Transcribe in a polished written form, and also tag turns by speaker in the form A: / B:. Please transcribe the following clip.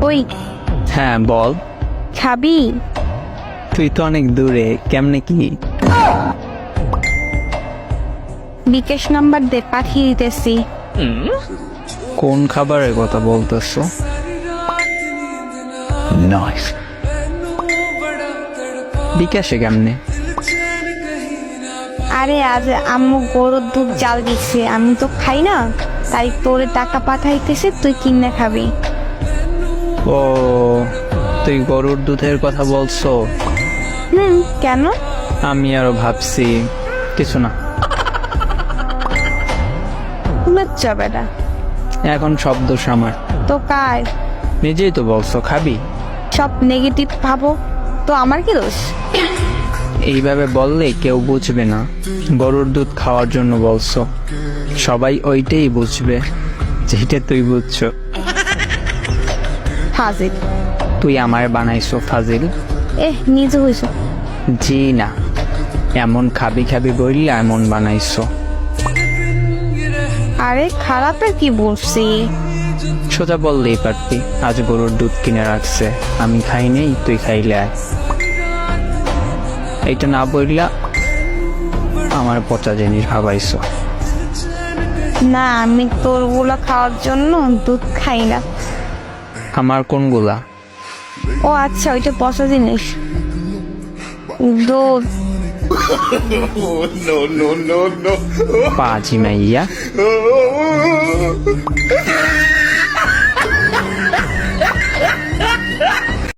A: ওই
B: হ্যাঁ বল।
A: খাবি?
B: তুই তো অনেক দূরে, কেমনে কি?
A: বিকাশ নাম্বার দে, পাঠিয়ে দিতেছি।
B: কোন খাবারের কথা বলতেছো? নাইস। বিকাশে কেমনে?
A: আরে আজ আম্মু গরুর দুধ জাল দিচ্ছে, আমি তো খাই না, তাই তোরে টাকা পাঠাইতেছে, তুই কিনে খাবি।
B: ও, তুই গরুর দুধের কথা বলছো?
A: কেন?
B: আমি আরো ভাবছি কিছু না।
A: লজ্জা বেটা।
B: এখন সব দোষ আমার।
A: তো কার?
B: নিজেই তো বলছো খাবি।
A: সব নেগেটিভ ভাবো তো আমার কি দোষ?
B: এইভাবে বললে কেউ বুঝবে না গরুর দুধ খাওয়ার জন্য বলছো। সবাই ওইটাই বুঝবে যেটা তুই বুঝছো।
A: ফাজিল।
B: তুই আমায় বানাইছো ফাজিল?
A: নিজে হইছ।
B: জি না, এমন খাবি খাবি বললে এমন বানাইছো।
A: আরে খারাপের কি বলছি?
B: সোজা বললেই পারতি আজ গরুর দুধ কিনে রাখছে, আমি খাই নেই, তুই খাইলে আয়। এইটা না বললা আমার পচা জিনিস ভাবাইছো।
A: না, আমি তোর গুলা খাওয়ার জন্য দুধ খাই না।
B: আমার কোনগুলা?
A: ও আচ্ছা, ওইটা পচা জিনিস। দুধ।
B: পাজি মাইয়া।